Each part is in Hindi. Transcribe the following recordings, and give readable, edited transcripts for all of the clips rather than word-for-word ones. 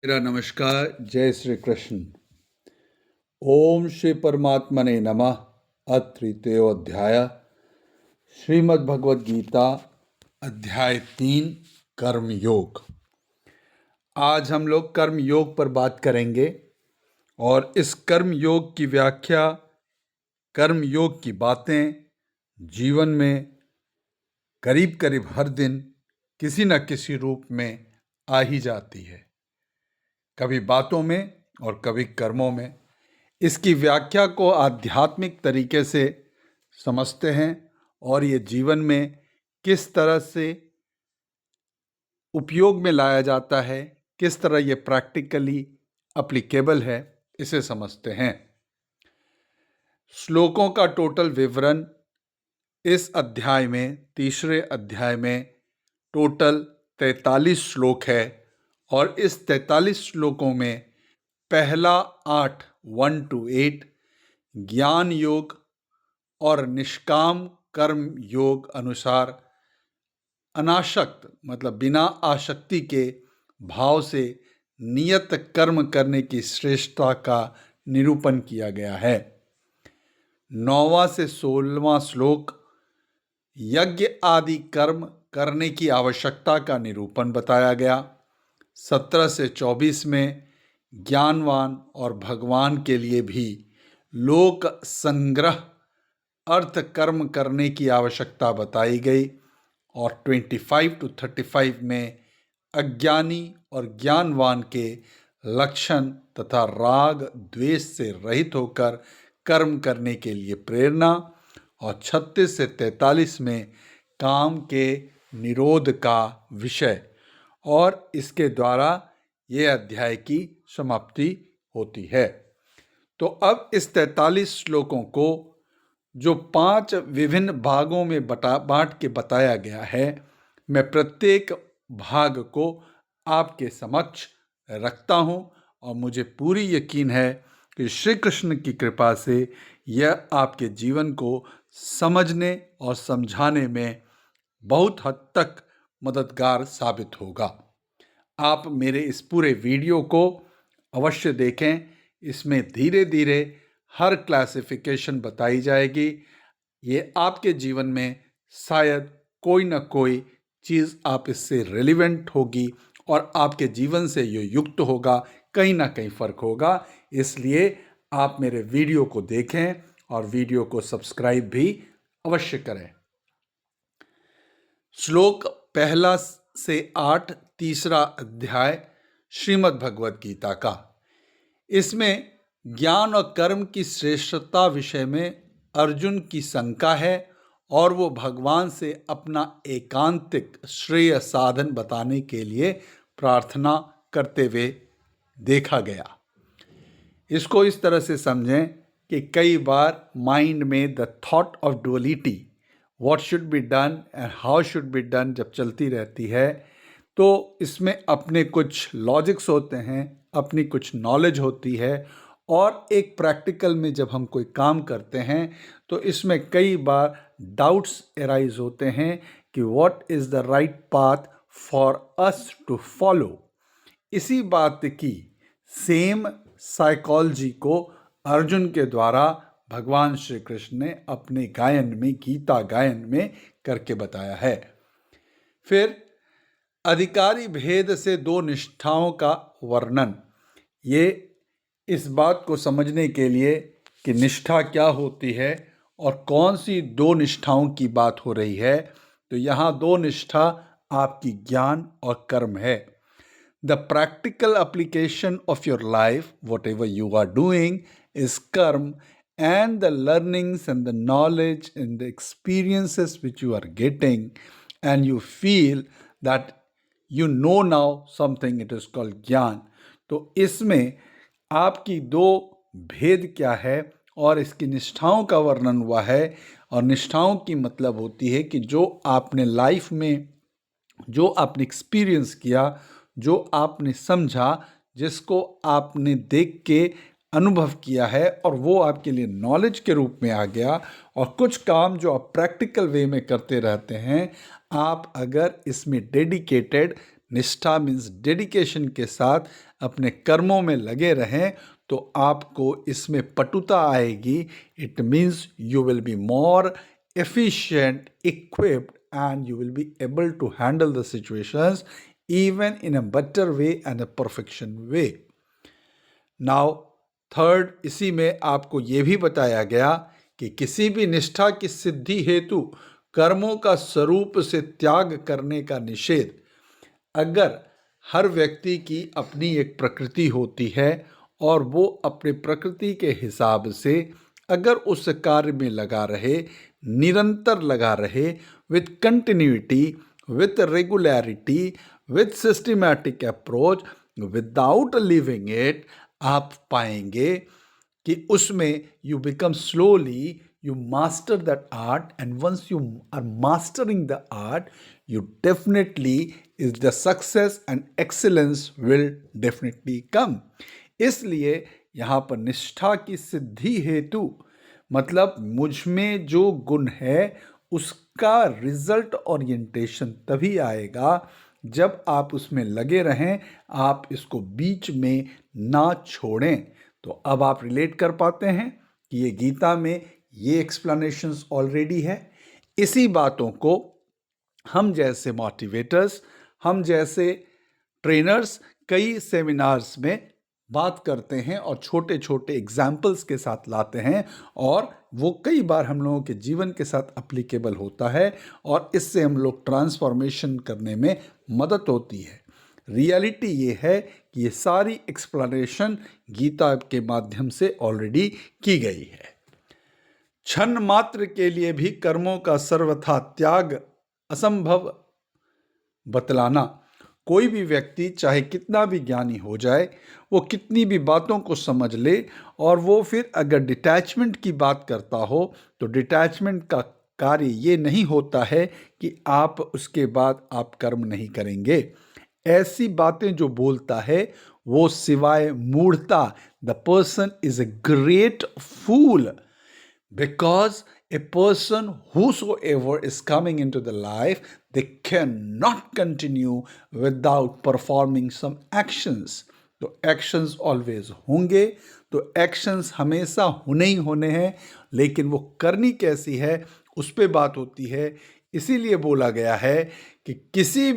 मेरा नमस्कार। जय श्री कृष्ण। ओम श्री परमात्मने नमः। अथ तृतीयो अध्याय श्रीमद् भगवद गीता अध्याय 3 कर्म योग। आज हम लोग कर्म योग पर बात करेंगे और इस कर्म योग की व्याख्या, कर्म योग की बातें जीवन में करीब करीब हर दिन किसी न किसी रूप में आ ही जाती है, कभी बातों में और कभी कर्मों में। इसकी व्याख्या को आध्यात्मिक तरीके से समझते हैं और ये जीवन में किस तरह से उपयोग में लाया जाता है, किस तरह ये प्रैक्टिकली एप्लीकेबल है, इसे समझते हैं। श्लोकों का टोटल विवरण इस अध्याय में, तीसरे अध्याय में टोटल 43 श्लोक है और इस 43 श्लोकों में पहला 8 1 to 8 ज्ञान योग और निष्काम कर्म योग अनुसार अनासक्त मतलब बिना आसक्ति के भाव से नियत कर्म करने की श्रेष्ठता का निरूपण किया गया है। 9वां से 16वां श्लोक यज्ञ आदि कर्म करने की आवश्यकता का निरूपण बताया गया। 17 से 24 में ज्ञानवान और भगवान के लिए भी लोक संग्रह अर्थ कर्म करने की आवश्यकता बताई गई और 25 to 35 में अज्ञानी और ज्ञानवान के लक्षण तथा राग द्वेष से रहित होकर कर्म करने के लिए प्रेरणा और 36 से 43 में काम के निरोध का विषय, और इसके द्वारा ये अध्याय की समाप्ति होती है। तो अब इस 43 श्लोकों को जो 5 विभिन्न भागों में बांट के बताया गया है, मैं प्रत्येक भाग को आपके समक्ष रखता हूँ और मुझे पूरी यकीन है कि श्री कृष्ण की कृपा से यह आपके जीवन को समझने और समझाने में बहुत हद तक मददगार साबित होगा। आप मेरे इस पूरे वीडियो को अवश्य देखें। इसमें धीरे धीरे हर क्लासिफिकेशन बताई जाएगी। ये आपके जीवन में शायद कोई ना कोई चीज़ आप इससे रिलेवेंट होगी और आपके जीवन से ये युक्त होगा, कहीं ना कहीं फ़र्क होगा। इसलिए आप मेरे वीडियो को देखें और वीडियो को सब्सक्राइब भी अवश्य करें। श्लोक 1 से 8 तीसरा अध्याय श्रीमद् भगवद गीता का। इसमें ज्ञान और कर्म की श्रेष्ठता विषय में अर्जुन की शंका है और वो भगवान से अपना एकांतिक श्रेय साधन बताने के लिए प्रार्थना करते हुए देखा गया। इसको इस तरह से समझें कि कई बार माइंड में the thought of duality, what should be done and how should be done, जब चलती रहती है तो इसमें अपने कुछ लॉजिक्स होते हैं, अपनी कुछ नॉलेज होती है और एक प्रैक्टिकल में जब हम कोई काम करते हैं तो इसमें कई बार डाउट्स एराइज होते हैं कि what is the right path for us to follow. इसी बात की सेम साइकोलॉजी को अर्जुन के द्वारा भगवान श्री कृष्ण ने अपने गायन में, गीता गायन में करके बताया है। फिर अधिकारी भेद से 2 निष्ठाओं का वर्णन। ये इस बात को समझने के लिए कि निष्ठा क्या होती है और कौन सी 2 निष्ठाओं की बात हो रही है, तो यहाँ 2 निष्ठा आपकी ज्ञान और कर्म है। The practical application of your life, whatever you are doing, is karma, and the learnings and the knowledge and the experiences which you are getting, and you feel that you know now something, it is called ज्ञान। तो इसमें आपकी 2 भेद क्या है और इसकी निष्ठाओं का वर्णन हुआ है। और निष्ठाओं की मतलब होती है कि जो आपने लाइफ में, जो आपने एक्सपीरियंस किया, जो आपने समझा, जिसको आपने देख के अनुभव किया है और वो आपके लिए नॉलेज के रूप में आ गया। और कुछ काम जो आप प्रैक्टिकल वे में करते रहते हैं, आप अगर इसमें डेडिकेटेड निष्ठा मीन्स डेडिकेशन के साथ अपने कर्मों में लगे रहें तो आपको इसमें पटुता आएगी. It means you will be more efficient, equipped, and you will be able to handle the situations even in a better way and a perfection way. Now, third, इसी में आपको यह भी बताया गया कि किसी भी निष्ठा की सिद्धि हेतु कर्मों का स्वरूप से त्याग करने का निषेध. अगर हर व्यक्ति की अपनी एक प्रकृति होती है और वो अपने प्रकृति के हिसाब से अगर उस कार्य में लगा रहे, निरंतर लगा रहे, with continuity, with regularity, with systematic approach, without leaving it, आप पाएंगे कि उसमें you become slowly, you master that art, and once you are mastering the art, you definitely is the success and excellence will definitely come. इसलिए यहाँ पर निष्ठा की सिद्धि हेतु मतलब मुझ में जो गुण है उसका रिजल्ट ओरिएंटेशन तभी आएगा जब आप उसमें लगे रहें, आप इसको बीच में ना छोड़ें. तो अब आप रिलेट कर पाते हैं कि ये गीता में ये एक्सप्लेनेशंस ऑलरेडी है. इसी बातों को हम जैसे मोटिवेटर्स, हम जैसे ट्रेनर्स कई सेमिनार्स में बात करते हैं और छोटे छोटे एग्जाम्पल्स के साथ लाते हैं और वो कई बार हम लोगों के जीवन के साथ अप्लीकेबल होता है और इससे हम लोग ट्रांसफॉर्मेशन करने में मदद होती है. रियलिटी ये है कि ये सारी एक्सप्लेनेशन गीता के माध्यम से ऑलरेडी की गई है. क्षण मात्र के लिए भी कर्मों का सर्वथा त्याग असंभव बतलाना. कोई भी व्यक्ति चाहे कितना भी ज्ञानी हो जाए, वो कितनी भी बातों को समझ ले और वो फिर अगर डिटैचमेंट की बात करता हो तो डिटैचमेंट का कार्य ये नहीं होता है कि आप उसके बाद आप कर्म नहीं करेंगे. ऐसी बातें जो बोलता है वो सिवाय मूढ़ता, the person is a great fool. Because a person whosoever is coming into the life, they cannot continue without performing some actions. तो actions always होंगे, तो actions हमेशा होने ही होने हैं, लेकिन वो करनी कैसी है उस पे बात होती है. इसीलिए बोला गया है कि किसी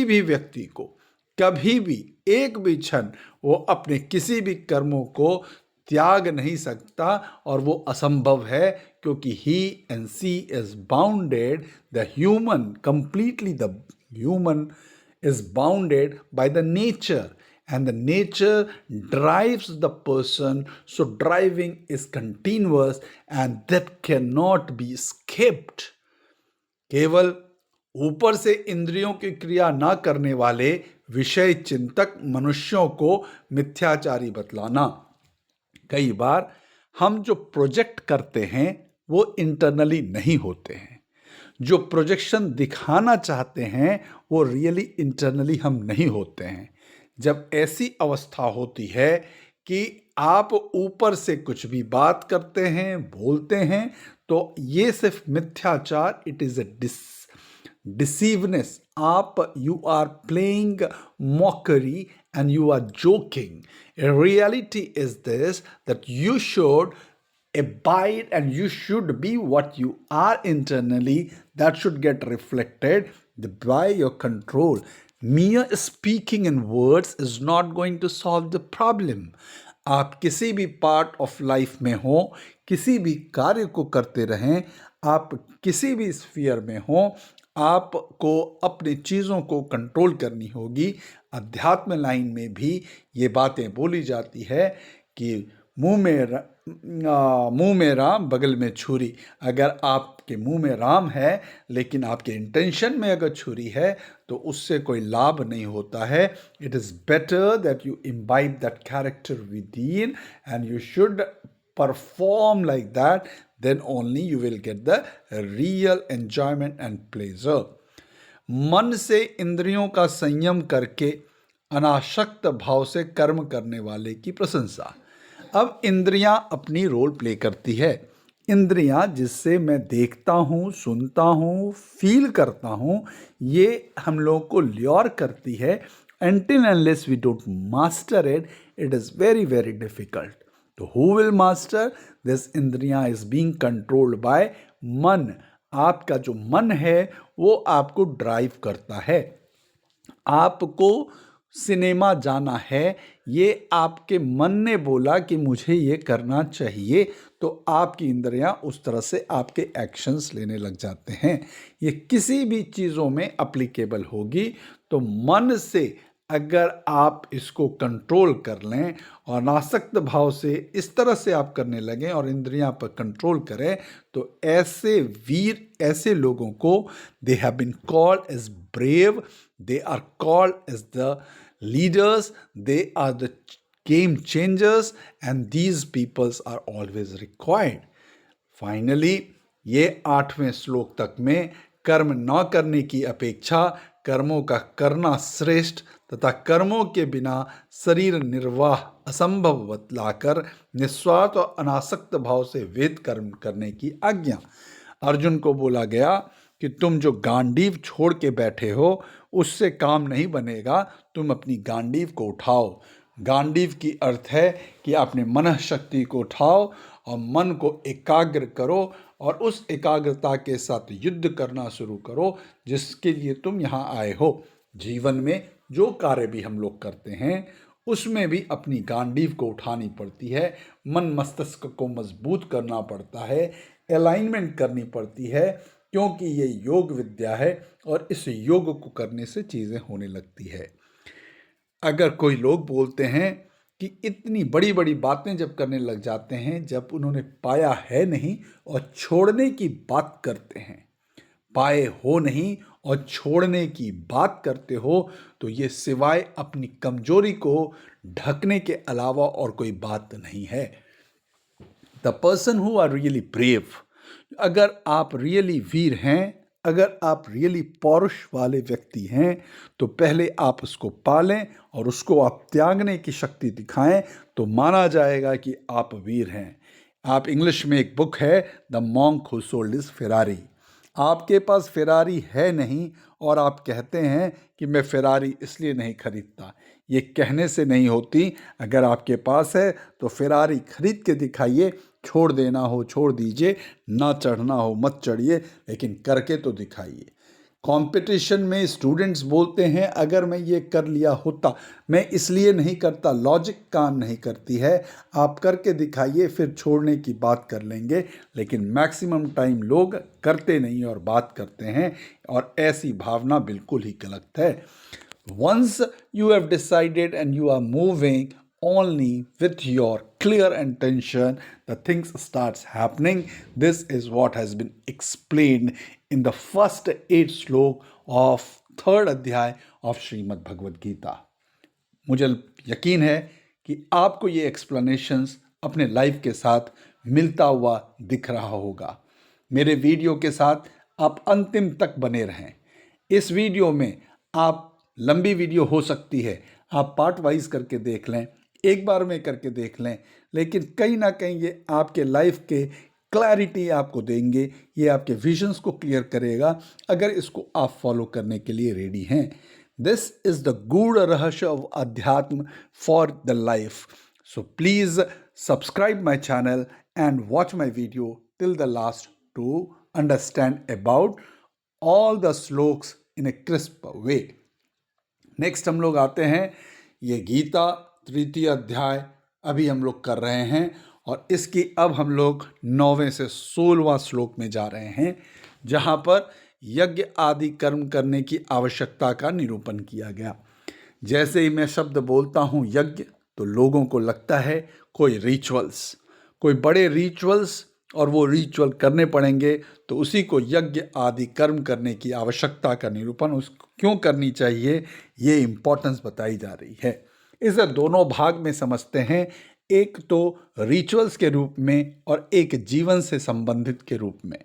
भी व्यक्ति को कभी भी एक भी क्षण वो अपने किसी भी कर्मों को त्याग नहीं सकता और वो असंभव है क्योंकि he and she is bounded, the human, completely the human is bounded by the nature and the nature drives the person, so driving is continuous and that cannot be escaped. केवल ऊपर से इंद्रियों की क्रिया ना करने वाले विषय चिंतक मनुष्यों को मिथ्याचारी बतलाना. कई बार हम जो प्रोजेक्ट करते हैं वो इंटरनली नहीं होते हैं. जो प्रोजेक्शन दिखाना चाहते हैं वो रियली इंटरनली हम नहीं होते हैं. जब ऐसी अवस्था होती है कि आप ऊपर से कुछ भी बात करते हैं, बोलते हैं, तो ये सिर्फ मिथ्याचार, इट इज ए डिसीवनेस. आप you are playing mockery and you are joking. A reality is this, that you should abide and you should be what you are internally. That should get reflected by your control. Mere speaking in words is not going to solve the problem. आप किसी भी पार्ट ऑफ लाइफ में हो, किसी भी कार्य को करते रहें, आप किसी भी स्फीयर में हो, आपको अपनी चीज़ों को कंट्रोल करनी होगी. अध्यात्म लाइन में भी ये बातें बोली जाती है कि मुंह में राम बगल में छुरी. अगर आपके मुंह में राम है लेकिन आपके इंटेंशन में अगर छुरी है तो उससे कोई लाभ नहीं होता है. It is better that you imbibe that character with in and you should perform like that, then only you will get the real enjoyment and pleasure. मन से इंद्रियों का संयम करके अनासक्त भाव से कर्म करने वाले की प्रशंसा. अब इंद्रियां अपनी रोल प्ले करती है. इंद्रियां जिससे मैं देखता हूँ, सुनता हूँ, फील करता हूँ, ये हम लोग को ल्योर करती है. Until unless we don't master it, it is very, very difficult. तो who will master? This इंद्रियां is being controlled by मन. आपका जो मन है वो आपको ड्राइव करता है. आपको सिनेमा जाना है, ये आपके मन ने बोला कि मुझे ये करना चाहिए, तो आपकी इंद्रियां उस तरह से आपके एक्शंस लेने लग जाते हैं. ये किसी भी चीज़ों में अप्लीकेबल होगी. तो मन से अगर आप इसको कंट्रोल कर लें और नासक्त भाव से इस तरह से आप करने लगें और इंद्रियां पर कंट्रोल करें, तो ऐसे वीर, ऐसे लोगों को they have been called as brave, they are called as the leaders, they are the game changers, and these peoples are always required. Finally, ये 8वें श्लोक तक में कर्म न करने की अपेक्षा कर्मों का करना श्रेष्ठ तथा कर्मों के बिना शरीर निर्वाह असंभव बतलाकर निस्वार्थ और अनासक्त भाव से वेद कर्म करने की आज्ञा. अर्जुन को बोला गया कि तुम जो गांडीव छोड़ के बैठे हो उससे काम नहीं बनेगा, तुम अपनी गांडीव को उठाओ. गांडीव की अर्थ है कि अपने मन शक्ति को उठाओ और मन को एकाग्र करो और उस एकाग्रता के साथ युद्ध करना शुरू करो जिसके लिए तुम यहाँ आए हो. जीवन में जो कार्य भी हम लोग करते हैं उसमें भी अपनी गांडीव को उठानी पड़ती है, मन मस्तिष्क को मजबूत करना पड़ता है, अलाइनमेंट करनी पड़ती है, क्योंकि ये योग विद्या है और इस योग को करने से चीज़ें होने लगती है. अगर कोई लोग बोलते हैं कि इतनी बड़ी बड़ी बातें जब करने लग जाते हैं जब उन्होंने पाया है नहीं और छोड़ने की बात करते हैं, पाए हो नहीं और छोड़ने की बात करते हो, तो ये सिवाय अपनी कमजोरी को ढकने के अलावा और कोई बात नहीं है. The person who are really brave, अगर आप रियली वीर हैं, अगर आप रियली पौरुष वाले व्यक्ति हैं, तो पहले आप उसको पालें और उसको आप त्यागने की शक्ति दिखाएं, तो माना जाएगा कि आप वीर हैं. आप इंग्लिश में एक बुक है the monk who sold his Ferrari. आपके पास फेरारी है नहीं और आप कहते हैं कि मैं फेरारी इसलिए नहीं खरीदता. ये कहने से नहीं होती. अगर आपके पास है तो फेरारी खरीद के दिखाइए. छोड़ देना हो छोड़ दीजिए, ना चढ़ना हो मत चढ़िए, लेकिन करके तो दिखाइए. कंपटीशन में स्टूडेंट्स बोलते हैं अगर मैं ये कर लिया होता, मैं इसलिए नहीं करता, लॉजिक काम नहीं करती है. आप करके दिखाइए, फिर छोड़ने की बात कर लेंगे. लेकिन मैक्सिमम टाइम लोग करते नहीं और बात करते हैं, और ऐसी भावना बिल्कुल ही गलत है. Once you have decided and you are moving only with your clear intention, the things starts happening. This is what has been explained in the first 8 श्लोक of 3rd अध्याय of श्रीमद् भगवद गीता. मुझे यकीन है कि आपको ये एक्सप्लेनेशंस अपने लाइफ के साथ मिलता हुआ दिख रहा होगा. मेरे वीडियो के साथ आप अंतिम तक बने रहें. इस वीडियो में आप, लंबी वीडियो हो सकती है, आप पार्ट वाइज करके देख लें, एक बार में करके देख लें, लेकिन कहीं ना कहीं ये आपके लाइफ के क्लैरिटी आपको देंगे, ये आपके विजन्स को क्लियर करेगा अगर इसको आप फॉलो करने के लिए रेडी हैं. दिस इज द गूढ़ रहस्य ऑफ अध्यात्म for the life. So please subscribe my channel and watch my video till the last to understand about all the shlokas in a crisp way. Next हम लोग आते हैं, ये गीता 3य अध्याय अभी हम लोग कर रहे हैं और इसकी अब हम लोग 9वें से 16वां श्लोक में जा रहे हैं, जहाँ पर यज्ञ आदि कर्म करने की आवश्यकता का निरूपण किया गया. जैसे ही मैं शब्द बोलता हूँ यज्ञ, तो लोगों को लगता है कोई रिचुअल्स, कोई बड़े रिचुअल्स, और वो रिचुअल करने पड़ेंगे, तो उसी को यज्ञ आदि कर्म करने की आवश्यकता का निरूपण उसको क्यों करनी चाहिए, ये इम्पोर्टेंस बताई जा रही है. इसे दोनों भाग में समझते हैं, एक तो रिचुअल्स के रूप में और एक जीवन से संबंधित के रूप में.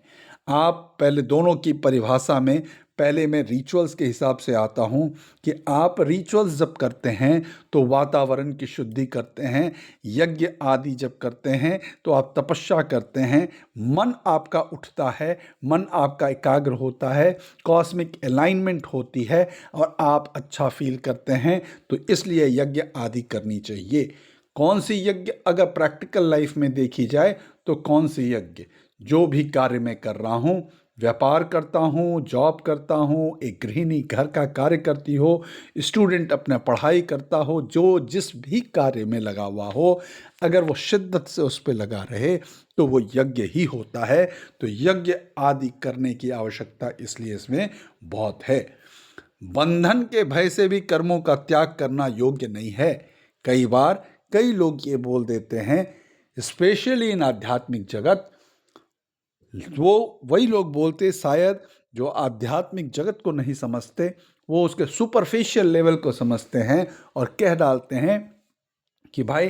आप पहले दोनों की परिभाषा में पहले मैं रिचुअल्स के हिसाब से आता हूँ कि आप रिचुअल्स जब करते हैं तो वातावरण की शुद्धि करते हैं, यज्ञ आदि जब करते हैं तो आप तपस्या करते हैं, मन आपका उठता है, मन आपका एकाग्र होता है, कॉस्मिक अलाइनमेंट होती है और आप अच्छा फील करते हैं। तो इसलिए यज्ञ आदि करनी चाहिए। कौन सी यज्ञ अगर प्रैक्टिकल लाइफ में देखी जाए तो कौन सी यज्ञ? जो भी कार्य मैं कर रहा हूँ, व्यापार करता हूँ, जॉब करता हूँ, एक गृहिणी घर का कार्य करती हो, स्टूडेंट अपना पढ़ाई करता हो, जो जिस भी कार्य में लगा हुआ हो, अगर वो शिद्दत से उस पर लगा रहे तो वो यज्ञ ही होता है। तो यज्ञ आदि करने की आवश्यकता इसलिए इसमें बहुत है। बंधन के भय से भी कर्मों का त्याग करना योग्य नहीं है। कई बार कई लोग ये बोल देते हैं, स्पेशली इन आध्यात्मिक जगत, वो वही लोग बोलते शायद जो आध्यात्मिक जगत को नहीं समझते, वो उसके सुपरफिशियल लेवल को समझते हैं और कह डालते हैं कि भाई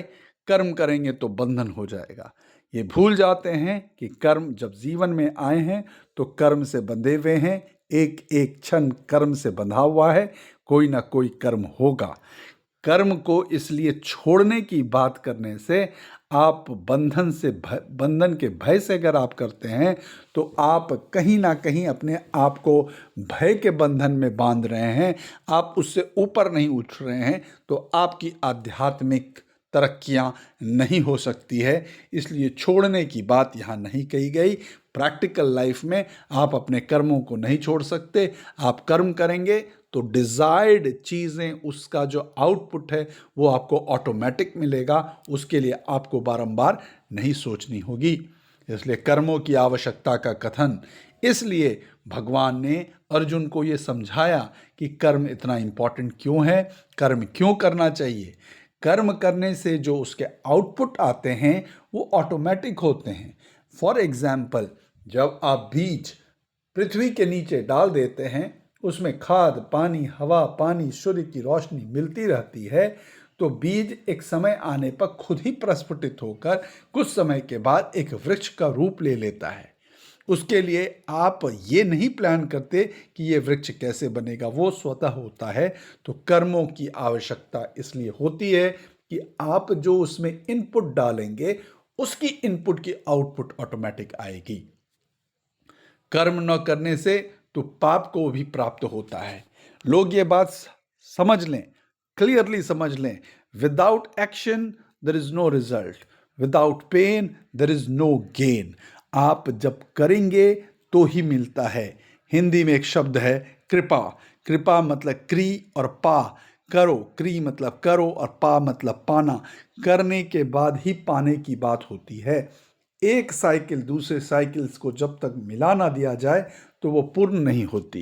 कर्म करेंगे तो बंधन हो जाएगा। ये भूल जाते हैं कि कर्म जब जीवन में आए हैं तो कर्म से बंधे हुए हैं, एक एक क्षण कर्म से बंधा हुआ है, कोई ना कोई कर्म होगा। कर्म को इसलिए छोड़ने की बात करने से आप बंधन के भय से अगर आप करते हैं तो आप कहीं ना कहीं अपने आप को भय के बंधन में बांध रहे हैं, आप उससे ऊपर नहीं उठ रहे हैं, तो आपकी आध्यात्मिक तरक्कियां नहीं हो सकती है। इसलिए छोड़ने की बात यहाँ नहीं कही गई। प्रैक्टिकल लाइफ में आप अपने कर्मों को नहीं छोड़ सकते। आप कर्म करेंगे तो डिज़ायर्ड चीज़ें, उसका जो आउटपुट है वो आपको ऑटोमेटिक मिलेगा, उसके लिए आपको बारंबार नहीं सोचनी होगी। इसलिए कर्मों की आवश्यकता का कथन इसलिए भगवान ने अर्जुन को ये समझाया कि कर्म इतना इम्पॉर्टेंट क्यों है, कर्म क्यों करना चाहिए। कर्म करने से जो उसके आउटपुट आते हैं वो ऑटोमेटिक होते हैं। फॉर एग्जाम्पल, जब आप बीज पृथ्वी के नीचे डाल देते हैं, उसमें खाद, पानी, हवा, पानी, सूर्य की रोशनी मिलती रहती है, तो बीज एक समय आने पर खुद ही प्रस्फुटित होकर कुछ समय के बाद एक वृक्ष का रूप ले लेता है। उसके लिए आप ये नहीं प्लान करते कि ये वृक्ष कैसे बनेगा, वो स्वतः होता है। तो कर्मों की आवश्यकता इसलिए होती है कि आप जो उसमें इनपुट डालेंगे, उसकी इनपुट की आउटपुट ऑटोमेटिक आएगी। कर्म न करने से तो पाप को भी प्राप्त होता है। लोग ये बात समझ लें, क्लियरली समझ लें। Without action there is no result, without pain there is no gain. आप जब करेंगे तो ही मिलता है। हिंदी में एक शब्द है कृपा। कृपा मतलब क्री और पा, करो। क्री मतलब करो और पा मतलब पाना। करने के बाद ही पाने की बात होती है। एक साइकिल दूसरे साइकिल्स को जब तक मिला ना दिया जाए तो वो पूर्ण नहीं होती।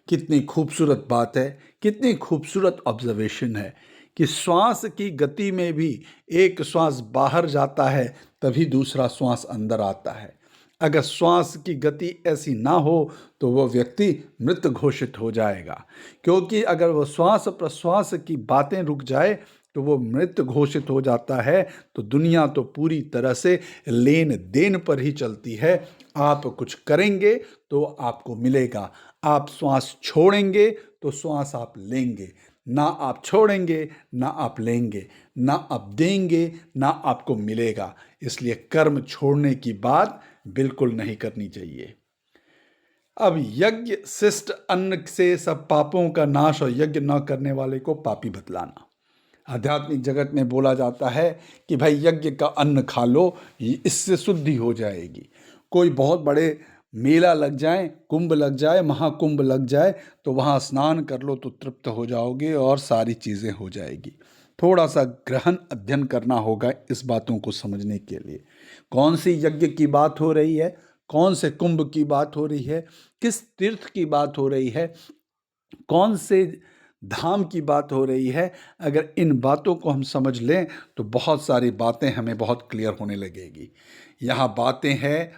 कितनी खूबसूरत बात है, कितनी खूबसूरत ऑब्जर्वेशन है कि श्वास की गति में भी एक श्वास बाहर जाता है तभी दूसरा श्वास अंदर आता है। अगर श्वास की गति ऐसी ना हो तो वह व्यक्ति मृत घोषित हो जाएगा, क्योंकि अगर वह श्वास प्रश्वास की बातें रुक जाए तो वो मृत घोषित हो जाता है। तो दुनिया तो पूरी तरह से लेन देन पर ही चलती है। आप कुछ करेंगे तो आपको मिलेगा, आप श्वास छोड़ेंगे तो श्वास आप लेंगे। ना आप छोड़ेंगे ना आप लेंगे, ना आप देंगे ना आपको मिलेगा। इसलिए कर्म छोड़ने की बात बिल्कुल नहीं करनी चाहिए। अब यज्ञ शिष्ट अन्न से सब पापों का नाश और यज्ञ न करने वाले को पापी बतलाना। आध्यात्मिक जगत में बोला जाता है कि भाई यज्ञ का अन्न खा लो, इससे शुद्धि हो जाएगी। कोई बहुत बड़े मेला लग जाए, कुंभ लग जाए, महाकुंभ लग जाए, तो वहाँ स्नान कर लो तो तृप्त हो जाओगे और सारी चीज़ें हो जाएगी। थोड़ा सा गहन अध्ययन करना होगा इस बातों को समझने के लिए। कौन सी यज्ञ की बात हो रही है, कौन से कुंभ की बात हो रही है, किस तीर्थ की बात हो रही है, कौन से धाम की बात हो रही है। अगर इन बातों को हम समझ लें तो बहुत सारी बातें हमें बहुत क्लियर होने लगेगी। यहाँ बातें हैं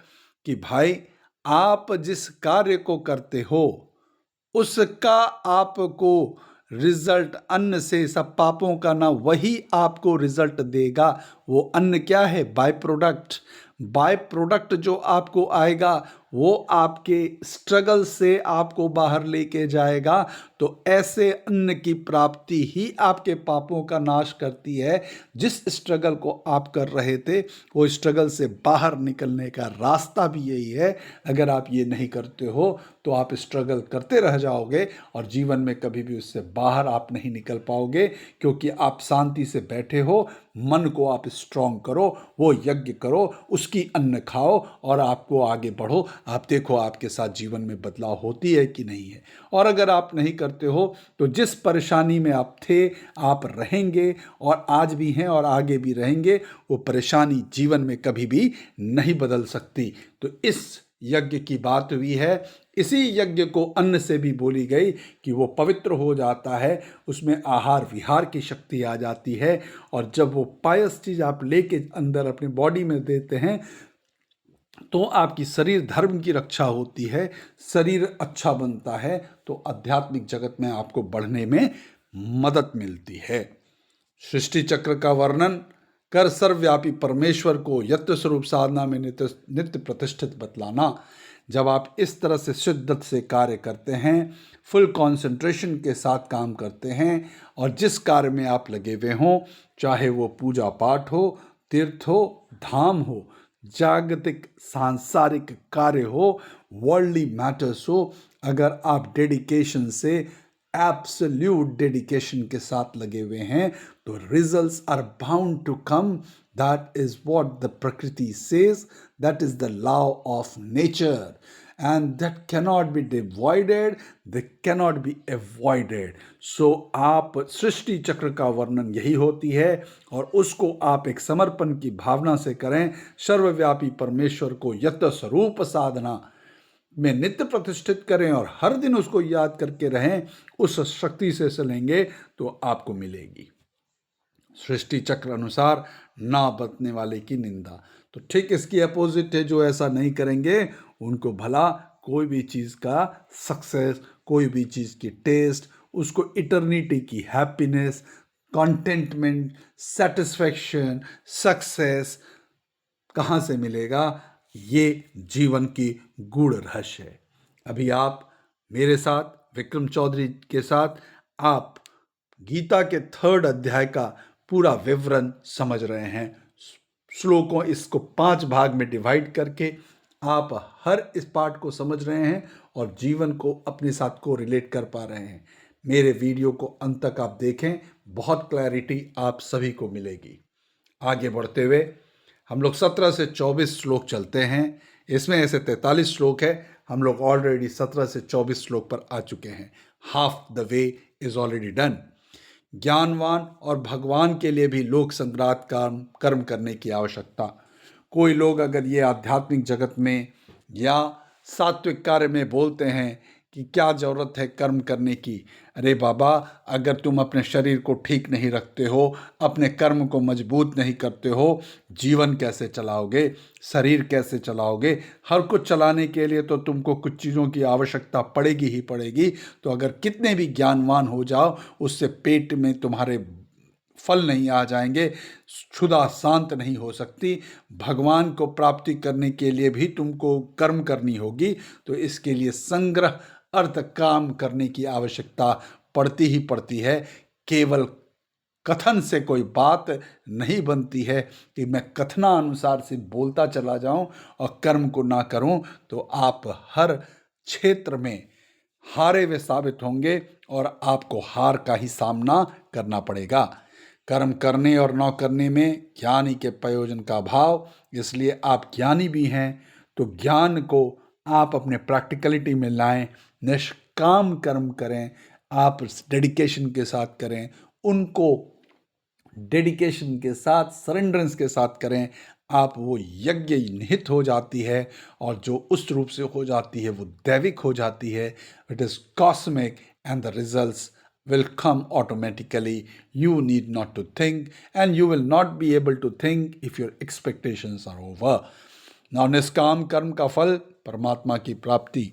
कि भाई आप जिस कार्य को करते हो उसका आपको रिजल्ट, अन्न से सब पापों का ना वही आपको रिजल्ट देगा। वो अन्न क्या है? By product. बाय प्रोडक्ट जो आपको आएगा वो आपके स्ट्रगल से आपको बाहर लेके जाएगा। तो ऐसे अन्न की प्राप्ति ही आपके पापों का नाश करती है। जिस स्ट्रगल को आप कर रहे थे, वो स्ट्रगल से बाहर निकलने का रास्ता भी यही है। अगर आप ये नहीं करते हो तो आप स्ट्रगल करते रह जाओगे और जीवन में कभी भी उससे बाहर आप नहीं निकल पाओगे, क्योंकि आप शांति से बैठे हो। मन को आप स्ट्रांग करो, वो यज्ञ करो, उसकी अन्न खाओ और आपको आगे बढ़ो। आप देखो आपके साथ जीवन में बदलाव होती है कि नहीं है। और अगर आप नहीं करते हो तो जिस परेशानी में आप थे, आप रहेंगे और आज भी हैं और आगे भी रहेंगे। वो परेशानी जीवन में कभी भी नहीं बदल सकती। तो इस यज्ञ की बात हुई है। इसी यज्ञ को अन्न से भी बोली गई कि वो पवित्र हो जाता है, उसमें आहार विहार की शक्ति आ जाती है। और जब वो पायस चीज़ आप लेके अंदर अपनी बॉडी में देते हैं तो आपकी शरीर धर्म की रक्षा होती है, शरीर अच्छा बनता है, तो आध्यात्मिक जगत में आपको बढ़ने में मदद मिलती है। सृष्टि चक्र का वर्णन कर सर्वव्यापी परमेश्वर को यत्व स्वरूप साधना में नित्य नित्य प्रतिष्ठित बतलाना। जब आप इस तरह से शिद्दत से कार्य करते हैं, फुल कंसंट्रेशन के साथ काम करते हैं, और जिस कार्य में आप लगे हुए हों, चाहे वो पूजा पाठ हो, तीर्थ हो, धाम हो, जागतिक सांसारिक कार्य हो, वर्ल्डली मैटर्स हो, अगर आप डेडिकेशन से, एब्सोल्यूट डेडिकेशन के साथ लगे हुए हैं, तो results are bound to come. That is what the prakriti says, that is the law of nature, and that cannot be divided, they cannot be avoided. So आप सृष्टि चक्र का वर्णन यही होती है, और उसको आप एक समर्पण की भावना से करें, सर्वव्यापी परमेश्वर को यत स्वरूप साधना में नित्य प्रतिष्ठित करें और हर दिन उसको याद करके रहें। उस शक्ति से चलेंगे तो आपको मिलेगी। सृष्टि चक्र अनुसार ना बरतने वाले की निंदा। तो ठीक इसकी अपोजिट है, जो ऐसा नहीं करेंगे उनको भला कोई भी चीज़ का सक्सेस, कोई भी चीज़ की टेस्ट, उसको इटर्निटी की हैप्पीनेस, कंटेंटमेंट, सेटिस्फैक्शन, सक्सेस कहाँ से मिलेगा? ये जीवन की गूढ़ रहस्य है। अभी आप मेरे साथ विक्रम चौधरी के साथ आप गीता के 3rd अध्याय का पूरा विवरण समझ रहे हैं। श्लोकों इसको 5 भाग में डिवाइड करके आप हर इस पार्ट को समझ रहे हैं और जीवन को अपने साथ को रिलेट कर पा रहे हैं। मेरे वीडियो को अंत तक आप देखें, बहुत क्लैरिटी आप सभी को मिलेगी। आगे बढ़ते हुए हम लोग 17 से 24 श्लोक चलते हैं। इसमें ऐसे 43 श्लोक है, हम लोग ऑलरेडी 17 से 24 श्लोक पर आ चुके हैं। Half the way is already done. ज्ञानवान और भगवान के लिए भी लोक संग्रात कर्म करने की आवश्यकता। कोई लोग अगर ये आध्यात्मिक जगत में या सात्विक कार्य में बोलते हैं कि क्या ज़रूरत है कर्म करने की। अरे बाबा, अगर तुम अपने शरीर को ठीक नहीं रखते हो, अपने कर्म को मजबूत नहीं करते हो, जीवन कैसे चलाओगे, शरीर कैसे चलाओगे? हर कुछ चलाने के लिए तो तुमको कुछ चीज़ों की आवश्यकता पड़ेगी ही पड़ेगी। तो अगर कितने भी ज्ञानवान हो जाओ, उससे पेट में तुम्हारे फल नहीं आ जाएंगे, क्षुधा शांत नहीं हो सकती। भगवान को प्राप्ति करने के लिए भी तुमको कर्म करनी होगी। तो इसके लिए संग्रह अर्थ काम करने की आवश्यकता पड़ती ही पड़ती है। केवल कथन से कोई बात नहीं बनती है कि मैं कथनानुसार से बोलता चला जाऊं और कर्म को ना करूं, तो आप हर क्षेत्र में हारे हुए साबित होंगे और आपको हार का ही सामना करना पड़ेगा। कर्म करने और न करने में ज्ञानी के प्रयोजन का भाव। इसलिए आप ज्ञानी भी हैं तो ज्ञान को आप अपने प्रैक्टिकलिटी में लाएं, निष्काम कर्म करें, आप डेडिकेशन के साथ करें, उनको डेडिकेशन के साथ, सरेंडरेंस के साथ करें। आप वो यज्ञ निहित हो जाती है, और जो उस रूप से हो जाती है वो दैविक हो जाती है। It is cosmic and the results will come automatically. You need not to think, and you will not be able to think if your expectations are over. Now, निष्काम कर्म का फल परमात्मा की प्राप्ति।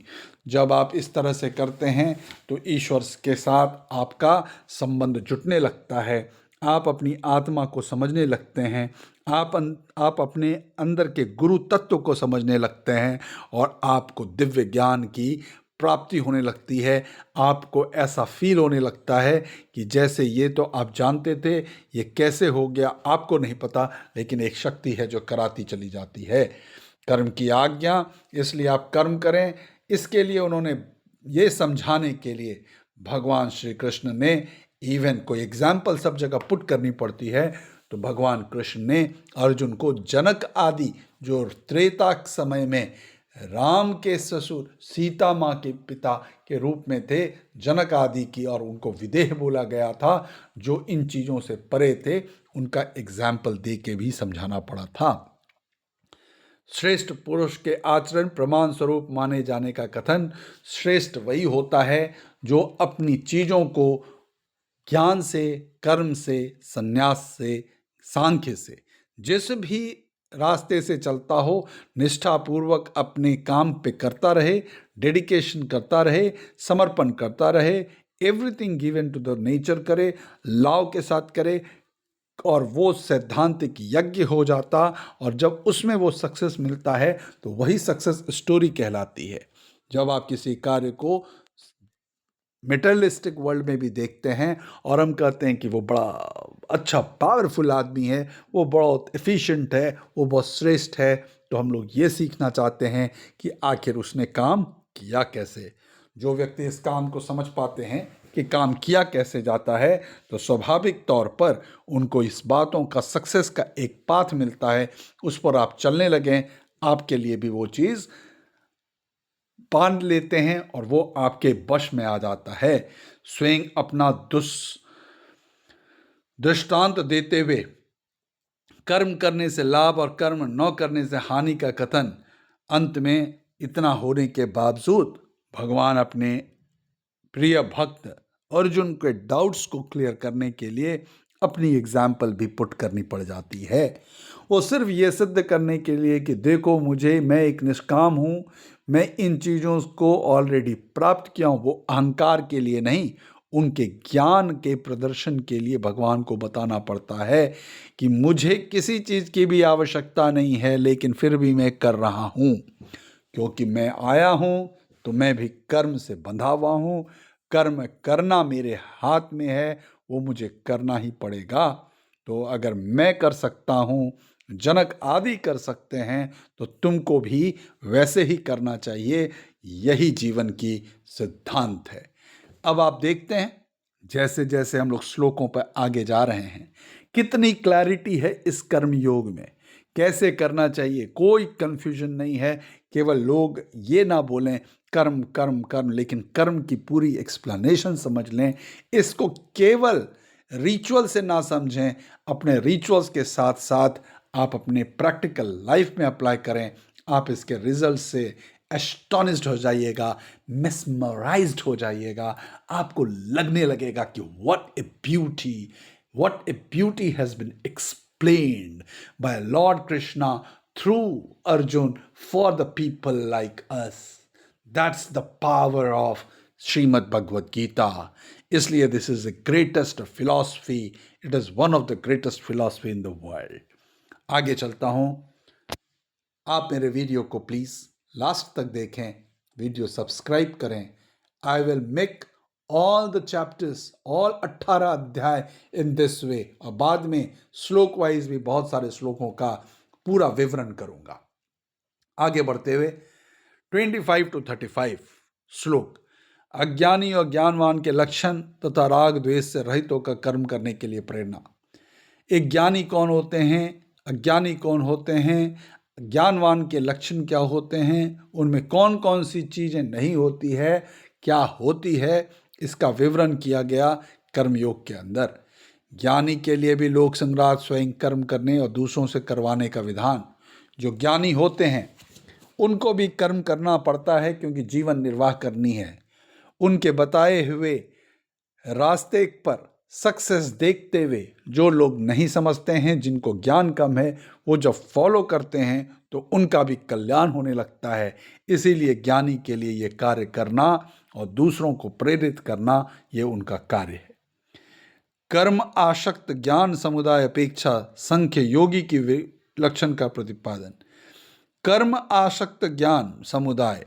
जब आप इस तरह से करते हैं तो ईश्वर के साथ आपका संबंध जुटने लगता है। आप अपनी आत्मा को समझने लगते हैं, आप अपने अंदर के गुरु तत्व को समझने लगते हैं और आपको दिव्य ज्ञान की प्राप्ति होने लगती है। आपको ऐसा फील होने लगता है कि जैसे ये तो आप जानते थे, ये कैसे हो गया आपको नहीं पता, लेकिन एक शक्ति है जो कराती चली जाती है। कर्म की आज्ञा, इसलिए आप कर्म करें। इसके लिए उन्होंने ये समझाने के लिए भगवान श्री कृष्ण ने इवन कोई एग्जाम्पल सब जगह पुट करनी पड़ती है, तो भगवान कृष्ण ने अर्जुन को जनक आदि जो त्रेता समय में राम के ससुर सीता माँ के पिता के रूप में थे, जनक आदि की, और उनको विदेह बोला गया था, जो इन चीज़ों से परे थे, उनका एग्जाम्पल दे के भी समझाना पड़ा था। श्रेष्ठ पुरुष के आचरण प्रमाण स्वरूप माने जाने का कथन, श्रेष्ठ वही होता है जो अपनी चीज़ों को ज्ञान से, कर्म से, संन्यास से, सांख्य से, जिस भी रास्ते से चलता हो, निष्ठापूर्वक अपने काम पे करता रहे, डेडिकेशन करता रहे, समर्पण करता रहे, everything given to the nature करे, लाव के साथ करे, और वो सैद्धांतिक यज्ञ हो जाता, और जब उसमें वो सक्सेस मिलता है तो वही सक्सेस स्टोरी कहलाती है। जब आप किसी कार्य को मेटेरियलिस्टिक वर्ल्ड में भी देखते हैं और हम कहते हैं कि वो बड़ा अच्छा पावरफुल आदमी है, वो बहुत एफिशिएंट है, वो बहुत श्रेष्ठ है, तो हम लोग ये सीखना चाहते हैं कि आखिर उसने काम किया कैसे। जो व्यक्ति इस काम को समझ पाते हैं कि काम किया कैसे जाता है, तो स्वाभाविक तौर पर उनको इस बातों का सक्सेस का एक पाथ मिलता है, उस पर आप चलने लगें, आपके लिए भी वो चीज़ बांध लेते हैं और वो आपके वश में आ जाता है। स्वयं अपना दृष्टांत देते हुए कर्म करने से लाभ और कर्म न करने से हानि का कथन, अंत में इतना होने के बावजूद भगवान अपने प्रिय भक्त अर्जुन के डाउट्स को क्लियर करने के लिए अपनी एग्जाम्पल भी पुट करनी पड़ जाती है। वो सिर्फ ये सिद्ध करने के लिए कि देखो मुझे, मैं एक निष्काम हूँ, मैं इन चीज़ों को ऑलरेडी प्राप्त किया हूँ, वो अहंकार के लिए नहीं, उनके ज्ञान के प्रदर्शन के लिए भगवान को बताना पड़ता है कि मुझे किसी चीज़ की भी आवश्यकता नहीं है, लेकिन फिर भी मैं कर रहा हूँ, क्योंकि मैं आया हूँ तो मैं भी कर्म से बंधा हुआ हूँ। कर्म करना मेरे हाथ में है, वो मुझे करना ही पड़ेगा। तो अगर मैं कर सकता हूँ, जनक आदि कर सकते हैं, तो तुमको भी वैसे ही करना चाहिए। यही जीवन की सिद्धांत है। अब आप देखते हैं जैसे जैसे हम लोग श्लोकों पर आगे जा रहे हैं, कितनी क्लैरिटी है इस कर्म योग में, कैसे करना चाहिए, कोई कंफ्यूजन नहीं है। केवल लोग ये ना बोलें कर्म कर्म कर्म, लेकिन कर्म की पूरी एक्सप्लेनेशन समझ लें। इसको केवल रिचुअल से ना समझें, अपने रिचुअल्स के साथ साथ आप अपने प्रैक्टिकल लाइफ में अप्लाई करें। आप इसके रिजल्ट से एस्टोनिस्ड हो जाइएगा, मिसमराइज्ड हो जाइएगा। आपको लगने लगेगा कि what a beauty has been explained by Lord Krishna through Arjun for the people like us. That's the power of Srimad Bhagavad Gita. इसलिए this is the greatest philosophy. It is one of the greatest philosophy in the world. आगे चलता हूँ। आप मेरे वीडियो को प्लीज़ लास्ट तक देखें, वीडियो सब्सक्राइब करें। I will make all the chapters, all 18 अध्याय इन दिस वे, और बाद में श्लोक वाइज भी बहुत सारे श्लोकों का पूरा विवरण करूंगा। आगे बढ़ते हुए 25 to 35 श्लोक, अज्ञानी और ज्ञानवान के लक्षण तथा राग द्वेष से रहित होकर कर्म करने के लिए प्रेरणा। एक ज्ञानी कौन होते हैं, अज्ञानी कौन होते हैं, ज्ञानवान के लक्षण क्या होते हैं, उनमें कौन कौन सी चीज़ें नहीं होती है, क्या होती है, इसका विवरण किया गया कर्मयोग के अंदर। ज्ञानी के लिए भी लोक सम्राट स्वयं कर्म करने और दूसरों से करवाने का विधान। जो ज्ञानी होते हैं उनको भी कर्म करना पड़ता है, क्योंकि जीवन निर्वाह करनी है। उनके बताए हुए रास्ते पर सक्सेस देखते हुए जो लोग नहीं समझते हैं, जिनको ज्ञान कम है, वो जब फॉलो करते हैं तो उनका भी कल्याण होने लगता है। इसीलिए ज्ञानी के लिए ये कार्य करना और दूसरों को प्रेरित करना, ये उनका कार्य है। कर्म आसक्त ज्ञान समुदाय अपेक्षा सांख्य योगी की विलक्षण का प्रतिपादन। कर्म आसक्त ज्ञान समुदाय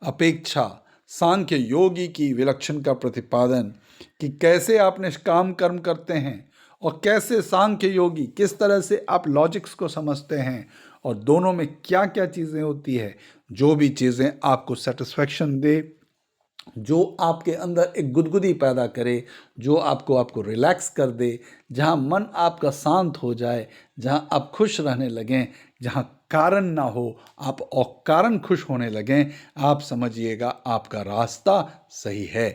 अपेक्षा सांख्य योगी की विलक्षण का प्रतिपादन कि कैसे आप निष्काम कर्म करते हैं और कैसे सांख्य योगी, किस तरह से आप लॉजिक्स को समझते हैं और दोनों में क्या क्या चीज़ें होती है। जो भी चीज़ें आपको सेटिस्फैक्शन दे, जो आपके अंदर एक गुदगुदी पैदा करे, जो आपको रिलैक्स कर दे, जहाँ मन आपका शांत हो जाए, जहाँ आप खुश रहने लगें, जहाँ कारण ना हो, आप अकारण खुश होने लगें, आप समझिएगा आपका रास्ता सही है।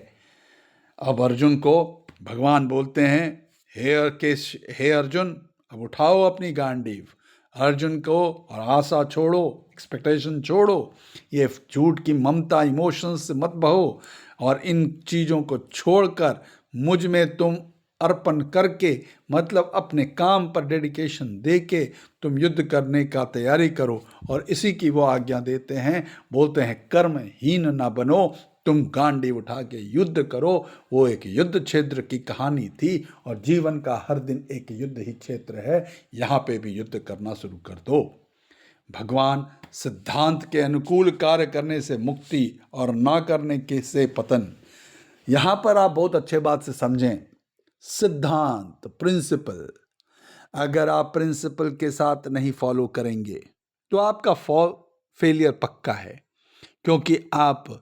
अब अर्जुन को भगवान बोलते हैं, हे अर्जुन, अब उठाओ अपनी गांडीव। अर्जुन को और आशा छोड़ो, एक्सपेक्टेशन छोड़ो, ये झूठ की ममता इमोशंस से मत बहो और इन चीज़ों को छोड़कर मुझ में तुम अर्पण करके, मतलब अपने काम पर डेडिकेशन दे के तुम युद्ध करने का तैयारी करो। और इसी की वो आज्ञा देते हैं, बोलते हैं कर्महीन ना बनो, तुम गांडी उठा के युद्ध करो। वो एक युद्ध क्षेत्र की कहानी थी और जीवन का हर दिन एक युद्ध ही क्षेत्र है। यहाँ पे भी युद्ध करना शुरू कर दो। भगवान सिद्धांत के अनुकूल कार्य करने से मुक्ति और ना करने के से पतन। यहाँ पर आप बहुत अच्छे बात से समझें, सिद्धांत, प्रिंसिपल, अगर आप प्रिंसिपल के साथ नहीं फॉलो करेंगे तो आपका फेलियर पक्का है, क्योंकि आप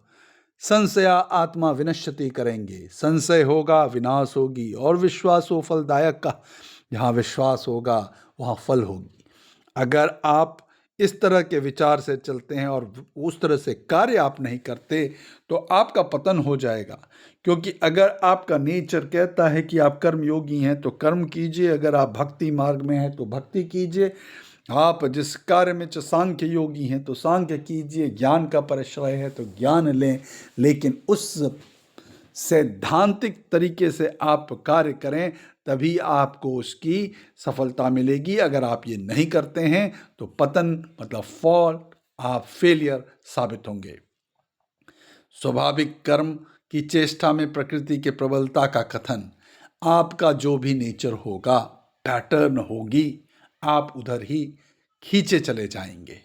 संशया आत्मा विनश्यति करेंगे। संशय होगा, विनाश होगी, और विश्वास हो फलदायक का। जहाँ विश्वास होगा वहाँ फल होगी। अगर आप इस तरह के विचार से चलते हैं और उस तरह से कार्य आप नहीं करते तो आपका पतन हो जाएगा। क्योंकि अगर आपका नेचर कहता है कि आप कर्मयोगी हैं तो कर्म कीजिए, अगर आप भक्ति मार्ग में हैं तो भक्ति कीजिए, आप जिस कार्य में सांख्य योगी हैं तो सांख्य कीजिए, ज्ञान का परिश्रय है तो ज्ञान लें, लेकिन उस सैद्धांतिक तरीके से आप कार्य करें, तभी आपको उसकी सफलता मिलेगी। अगर आप ये नहीं करते हैं तो पतन मतलब फॉल, आप फेलियर साबित होंगे। स्वाभाविक कर्म की चेष्टा में प्रकृति के प्रबलता का कथन। आपका जो भी नेचर होगा, पैटर्न होगी, आप उधर ही खींचे चले जाएंगे।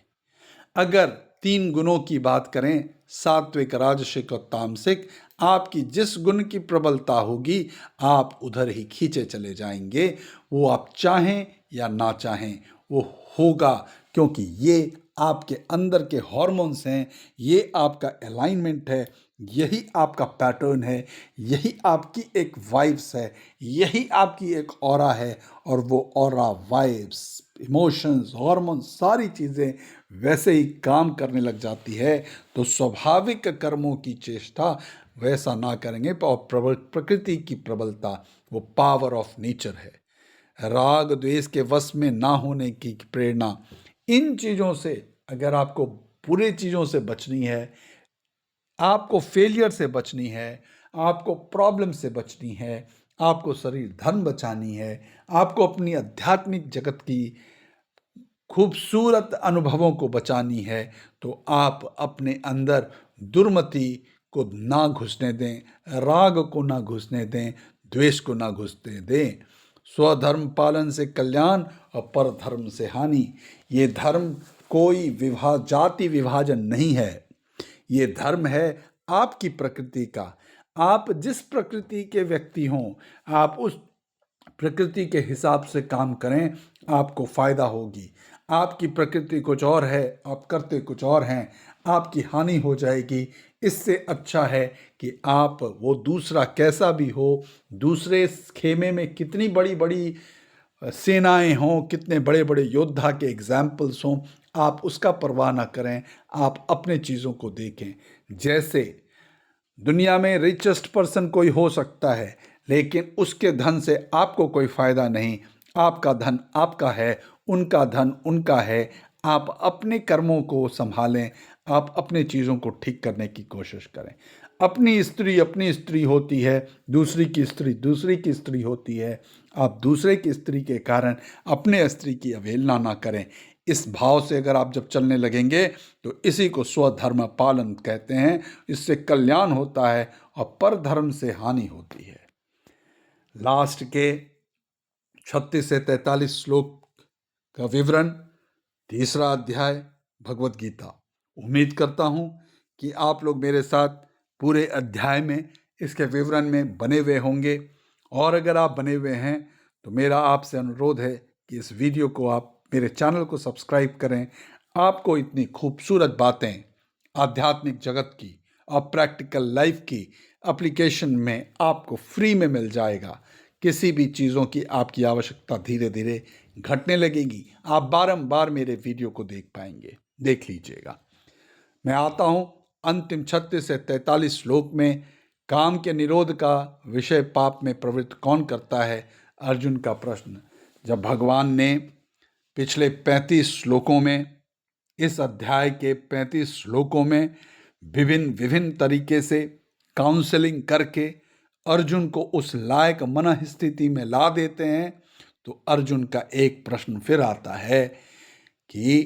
अगर 3 गुणों की बात करें, सात्विक, राजसिक और तामसिक, आपकी जिस गुण की प्रबलता होगी आप उधर ही खींचे चले जाएंगे। वो आप चाहें या ना चाहें वो होगा, क्योंकि ये आपके अंदर के हार्मोन्स हैं, ये आपका अलाइनमेंट है, यही आपका पैटर्न है, यही आपकी एक वाइब्स है, यही आपकी एक ऑरा है। और वो ऑरा, वाइब्स, इमोशंस, हार्मोन्स, सारी चीज़ें वैसे ही काम करने लग जाती है। तो स्वाभाविक कर्मों की चेष्टा वैसा ना करेंगे। और प्रकृति की प्रबलता, वो पावर ऑफ नेचर है। राग द्वेष के वश में ना होने की प्रेरणा। इन चीज़ों से अगर आपको बुरी चीज़ों से बचनी है, आपको फेलियर से बचनी है, आपको प्रॉब्लम से बचनी है, आपको शरीर धन बचानी है, आपको अपनी आध्यात्मिक जगत की खूबसूरत अनुभवों को बचानी है, तो आप अपने अंदर दुर्मति को ना घुसने दें, राग को ना घुसने दें, द्वेष को ना घुसने दें। स्वधर्म पालन से कल्याण और परधर्म से हानि। ये धर्म कोई जाति विभाजन नहीं है, ये धर्म है आपकी प्रकृति का। आप जिस प्रकृति के व्यक्ति हों, आप उस प्रकृति के हिसाब से काम करें, आपको फायदा होगी। आपकी प्रकृति कुछ और है, आप करते कुछ और हैं, आपकी हानि हो जाएगी। इससे अच्छा है कि आप, वो दूसरा कैसा भी हो, दूसरे खेमे में कितनी बड़ी बड़ी सेनाएं हों, कितने बड़े बड़े योद्धा के एग्जाम्पल्स हों, आप उसका परवाह ना करें, आप अपने चीज़ों को देखें। जैसे दुनिया में रिचेस्ट पर्सन कोई हो सकता है, लेकिन उसके धन से आपको कोई फ़ायदा नहीं। आपका धन आपका है, उनका धन उनका है। आप अपने कर्मों को संभालें, आप अपने चीज़ों को ठीक करने की कोशिश करें। अपनी स्त्री होती है, दूसरी की स्त्री दूसरी की स्त्री होती है। आप दूसरे की स्त्री के कारण अपने स्त्री की अवहेलना ना करें। इस भाव से अगर आप जब चलने लगेंगे तो इसी को स्वधर्म पालन कहते हैं। इससे कल्याण होता है और परधर्म से हानि होती है। लास्ट के 36 से 43 श्लोक का विवरण, तीसरा अध्याय भगवत गीता। उम्मीद करता हूँ कि आप लोग मेरे साथ पूरे अध्याय में इसके विवरण में बने हुए होंगे, और अगर आप बने हुए हैं तो मेरा आपसे अनुरोध है कि इस वीडियो को आप मेरे चैनल को सब्सक्राइब करें। आपको इतनी खूबसूरत बातें आध्यात्मिक जगत की और प्रैक्टिकल लाइफ की एप्लीकेशन में आपको फ्री में मिल जाएगा। किसी भी चीज़ों की आपकी आवश्यकता धीरे धीरे घटने लगेगी। आप बारंबार मेरे वीडियो को देख लीजिएगा। मैं आता हूं अंतिम 36 से 43 श्लोक में। काम के निरोध का विषय पाप में प्रवृत्त कौन करता है, अर्जुन का प्रश्न। जब भगवान ने पिछले 35 श्लोकों में, इस अध्याय के 35 श्लोकों में विभिन्न तरीके से काउंसलिंग करके अर्जुन को उस लायक मन स्थिति में ला देते हैं, तो अर्जुन का एक प्रश्न फिर आता है कि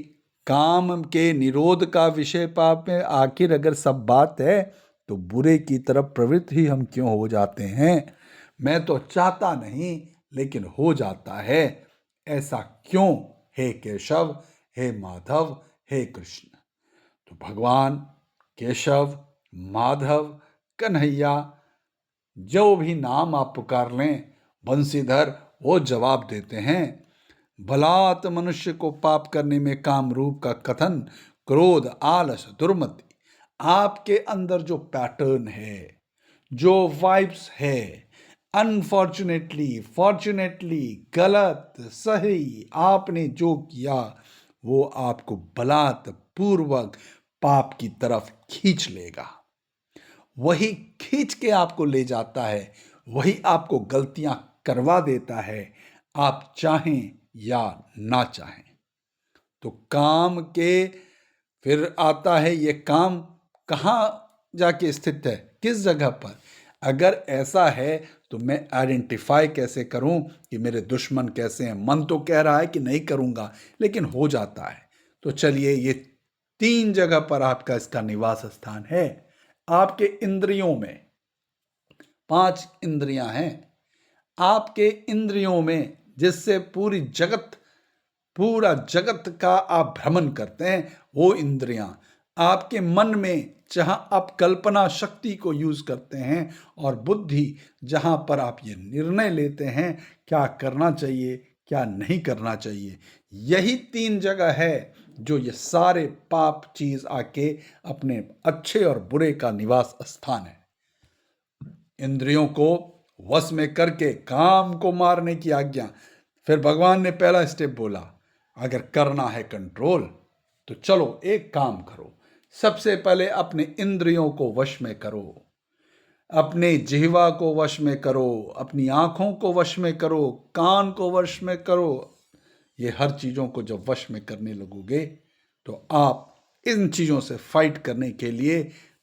काम के निरोध का विषय पाप में आखिर अगर सब बात है तो बुरे की तरफ प्रवृत्त ही हम क्यों हो जाते हैं। मैं तो चाहता नहीं लेकिन हो जाता है, ऐसा क्यों हे केशव, हे माधव, हे कृष्ण। तो भगवान केशव, माधव, कन्हैया, जो भी नाम आप पुकार लें, बंसीधर, वो जवाब देते हैं। बलात् मनुष्य को पाप करने में काम रूप का कथन, क्रोध, आलस, दुर्मति। आपके अंदर जो पैटर्न है, जो वाइब्स है, अनफॉर्चुनेटली, फॉर्चुनेटली, गलत, सही, आपने जो किया वो आपको बलात् पूर्वक पाप की तरफ खींच लेगा। वही खींच के आपको ले जाता है, वही आपको गलतियां करवा देता है, आप चाहें या ना चाहें। तो काम के फिर आता है, ये काम कहाँ जाके स्थित है, किस जगह पर। अगर ऐसा है तो मैं आइडेंटिफाई कैसे करूं कि मेरे दुश्मन कैसे हैं। मन तो कह रहा है कि नहीं करूंगा लेकिन हो जाता है। तो चलिए, ये 3 जगह पर आपका इसका निवास स्थान है। आपके इंद्रियों में 5 इंद्रियां हैं। आपके इंद्रियों में जिससे पूरा जगत का आप भ्रमण करते हैं, वो इंद्रियां। आपके मन में जहां आप कल्पना शक्ति को यूज करते हैं, और बुद्धि जहां पर आप ये निर्णय लेते हैं क्या करना चाहिए क्या नहीं करना चाहिए। यही 3 जगह है जो ये सारे पाप चीज आके अपने अच्छे और बुरे का निवास स्थान है। इंद्रियों को वश में करके काम को मारने की आज्ञा। फिर भगवान ने पहला स्टेप बोला, अगर करना है कंट्रोल तो चलो एक काम करो, सबसे पहले अपने इंद्रियों को वश में करो, अपने जिह्वा को वश में करो, अपनी आंखों को वश में करो, कान को वश में करो। ये हर चीज़ों को जब वश में करने लगोगे तो आप इन चीज़ों से फाइट करने के लिए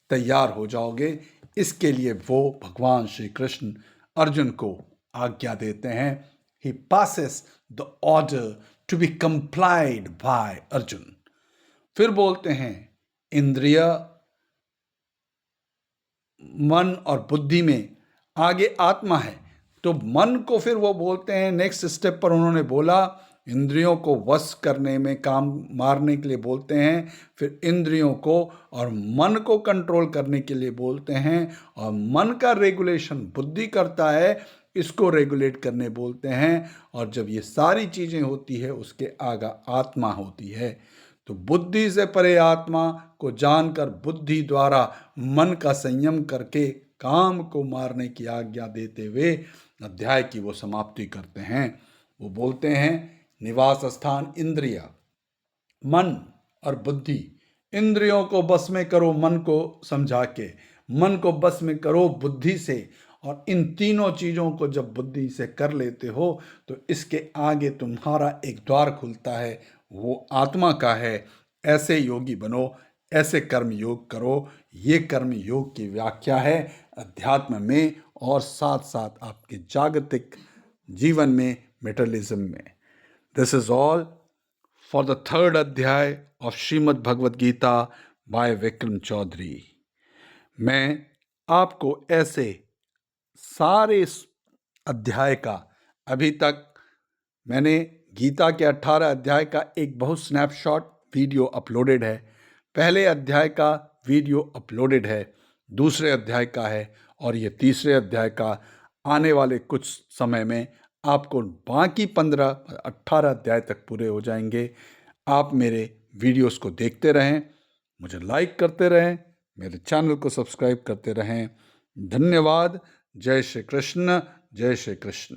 तैयार हो जाओगे। इसके लिए वो भगवान श्री कृष्ण अर्जुन को आज्ञा देते हैं। He passes the order to be complied by Arjun. फिर बोलते हैं इंद्रिय, मन और बुद्धि में आगे आत्मा है। तो मन को फिर वो बोलते हैं, नेक्स्ट स्टेप पर उन्होंने बोला इंद्रियों को वश करने में काम मारने के लिए बोलते हैं, फिर इंद्रियों को और मन को कंट्रोल करने के लिए बोलते हैं, और मन का रेगुलेशन बुद्धि करता है, इसको रेगुलेट करने बोलते हैं। और जब ये सारी चीज़ें होती है उसके आगे आत्मा होती है। तो बुद्धि से परे आत्मा को जानकर बुद्धि द्वारा मन का संयम करके काम को मारने की आज्ञा देते हुए अध्याय की वो समाप्ति करते हैं। वो बोलते हैं निवास स्थान इंद्रिया, मन और बुद्धि। इंद्रियों को बस में करो मन को समझा के, मन को बस में करो बुद्धि से। और इन तीनों चीज़ों को जब बुद्धि से कर लेते हो तो इसके आगे तुम्हारा एक द्वार खुलता है, वो आत्मा का है। ऐसे योगी बनो, ऐसे कर्म योग करो। ये कर्म योग की व्याख्या है अध्यात्म में और साथ साथ आपके जागतिक जीवन में, मेटलिज्म में। This is all for the third अध्याय of श्रीमद् भगवद गीता by विक्रम चौधरी। मैं आपको ऐसे सारे अध्याय का। अभी तक मैंने गीता के 18 अध्याय का एक बहुत स्नैपशॉट वीडियो अपलोडेड है। पहले अध्याय का वीडियो अपलोडेड है, दूसरे अध्याय का है, और ये तीसरे अध्याय का आने वाले कुछ समय में आपको बाकी 18 अध्याय तक पूरे हो जाएंगे। आप मेरे वीडियोस को देखते रहें, मुझे लाइक करते रहें, मेरे चैनल को सब्सक्राइब करते रहें। धन्यवाद। जय श्री कृष्ण, जय श्री कृष्ण।